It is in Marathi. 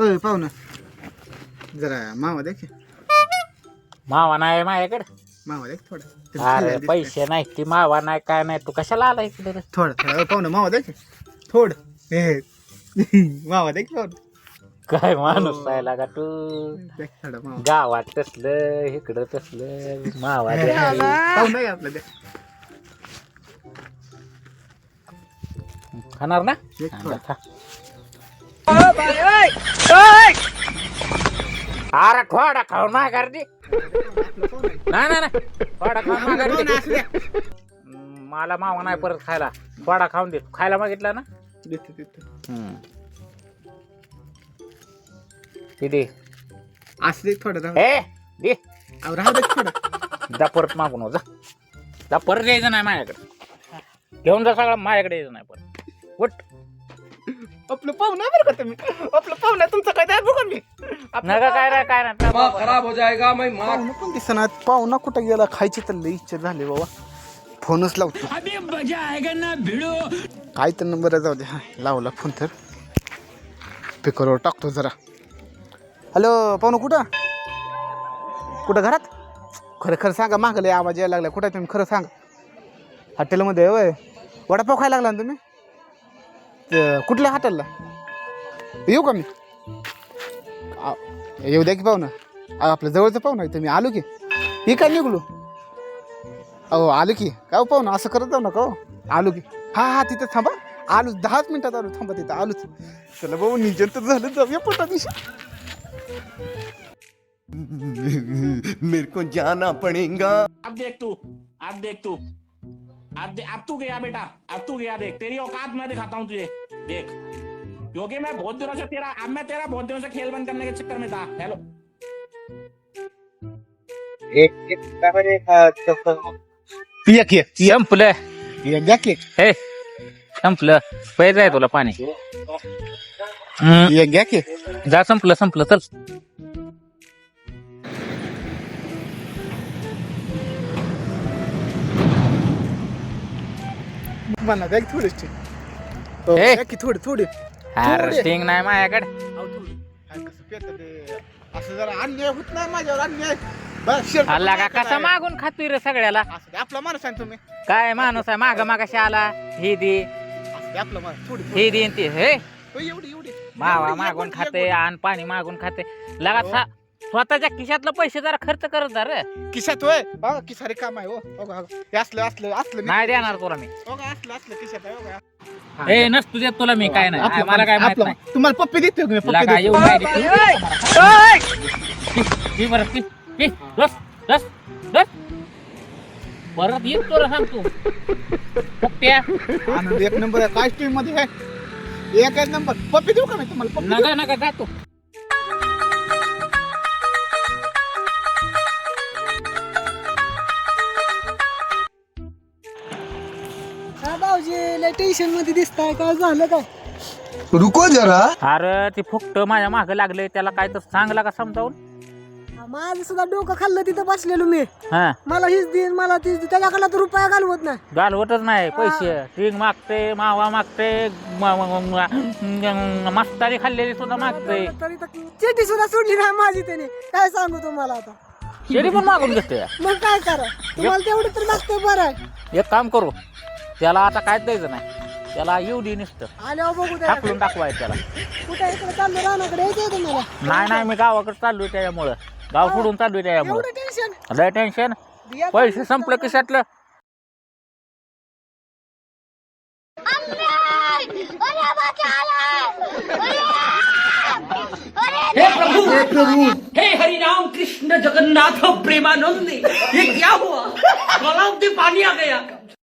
ओय पाहुणा जरा मावा दे की. मावा नाही माझ्याकडे. मावा दे थोडा. अरे पैसे नाही ती मावा नाही काय नाही तू कशाला आला इकडे रे? थोडा थोडा पाहुणा मावा दे की थोड. मावा दे की पाहुणा. काय माणूस राहिला का तू? दे थोडा मावा. गावात तसलं इकडं तसलं मावा दे. पाहुणा आहे आपलं दे. खाणार ना? एक थोडा. खा. अरे थोडा खाऊन नाही करते. नाही नाही नाही थोडा खाऊन नाही करते. मला मावा नाही परत खायला. थोडा खाऊन दे. खायला मागितला ना? देतो देतो. ते दे. असं दे थोडा राहू. ए दे. अहो राहू दे थोडा. जा परत मागून जा. जा परत यायचं नाही माझ्याकडे. घेऊन जा सगळं माझ्याकडे यायचं नाही परत. उठ. आपलं पाहुणा बरं का तुम्ही. आपलं पाहुणा तुमचं काय द्या बघा मी. नका काय नाही काय नाही. खराब हो जाएगा मैं मार. पाहुणा पण दिसना. पाहुणा कुठं गेला? खायची तर लई इच्छा झाली बाबा. फोनच लावतो. काय तर नंबर जाऊ दे. हा लावला फोन तर स्पीकरवर टाकतो जरा. हॅलो पाहुणा कुठं कुठं घरात? खरं खरं सांगा मागले आवाज यायला लागला. कुठं तुम्ही खरं सांगा. हॉटेलमध्ये होय. वडापाव खायला लागला ना तुम्ही? कुठल्या हॉटेलला येऊ का मी? येऊ द्या की पाहुणा. आपलं जवळचं पाहुणा आहे. तुम्ही आलो की ही काय निघलो. अहो आलो की काय पाहुणा असं करत जाऊ नका. हो आलो की. हा हा तिथं थांबा. आलो 10 मिनिटात आलो. थांबा तिथं आलोच. चला भाऊ निजन तर झालं. जाऊया पोटा दिवशी. मेरे को जाना पड़ेगा. अब देख तू अब तू गया बेटा. अब तू गया. देख तेरी औकात मैं दिखाता हूँ तुझे. देख क्योंकि मैं बहुत दिनों से तेरा बहुत दिनों से खेल बंद करने के चक्कर में था. हेलो संपलं. घ्या की. हे संपलं. पैसे आहे तुला पाणी. घ्या की. जा संपलं चल. मला द्या की थोडीशी. ए. द्या की थोडी थोडी. अरे स्टिंग नाही माझ्याकडे. कसं पेतं ते. असं जरा अन्याय होत नाही माझ्यावर. अन्याय बस शिरपत आला का नाही कसा करायला. मागून खातोय रे सगळ्याला? असं दे, आपला माणूस आहे ना तुम्ही. काय माणूस आहे माग मागाशी आला. ही दे असं दे, आपला माणूस. थोडी थोडी. ही देन ती. हे हो, एवढी एवढी. मावा एवढी, मागून एक खाते बोट. आणि पाणी मागून खाते. लगा स्वतःच्या खिशातलं पैसे जरा खर्च करत जा रे. खिशात होय. बघा किसारी काम आहे. हो बघा हे असलं असलं असलं नाही देणार तुला मी. बघा असलं असलं खिशात आहे. बघा. ए नसतू देत तुला मी काय नाही. आपलं मला काय माहित आपलं नाही. तुम्हाला पप्पी देतो मी. पप्पी लगा देतो. येऊन काय परत येत तुला सांगतो. पप्प्या आनंद एक नंबर आहे. काय टीम मध्ये आहे. एक नंबर. पप्पी देऊ का मी तुम्हाला? पप्पी देऊ? नका जातो. भाऊजी टेन्शन मध्ये दिसताय. काय झालं काय? रुको जरा. अरे ती फुकट माझ्या माग लागले. त्याला काय तर सांगला का समजावून? माझं सुद्धा डोकं खाल्लं तिथं बसलेलो मी. हा मला हीच देईन मला तीच देईन. त्याच्याकडला तर रुपया घालवत नाही. घालवतच नाही पैसे. टिंग मागते मावा मागते मस्तारी खाल्लेली सुद्धा मागते. तरी तर चिठी सुद्धा सोडली नाही माझी त्याने. काय सांगू तुम्हाला आता. शेरी पण मागून घेते. मग काय करा. तुम्हाला तेवढं तर मागतोय. बरं आहे. एक काम करू. त्याला आता काय द्यायचं नाही. त्याला येऊ दे नुसतं. आल्यावर बघू द्या. टाकलून टाकवाय त्याला. कुठे इकडे चाललो रानाकडे यायचंय तुम्हाला? नाही मी गावाकडे चाललोय त्याच्यामुळं. गाव सोडून चाललोय त्याच्यामुळं. एवढं टेन्शन. लय टेन्शन. पैसे संपलं खिशातलं. हे प्रभु हे हरिनाम कृष्ण जगन्नाथ प्रेमानंद ये क्या हुआ? तालाब में पानी आ गया.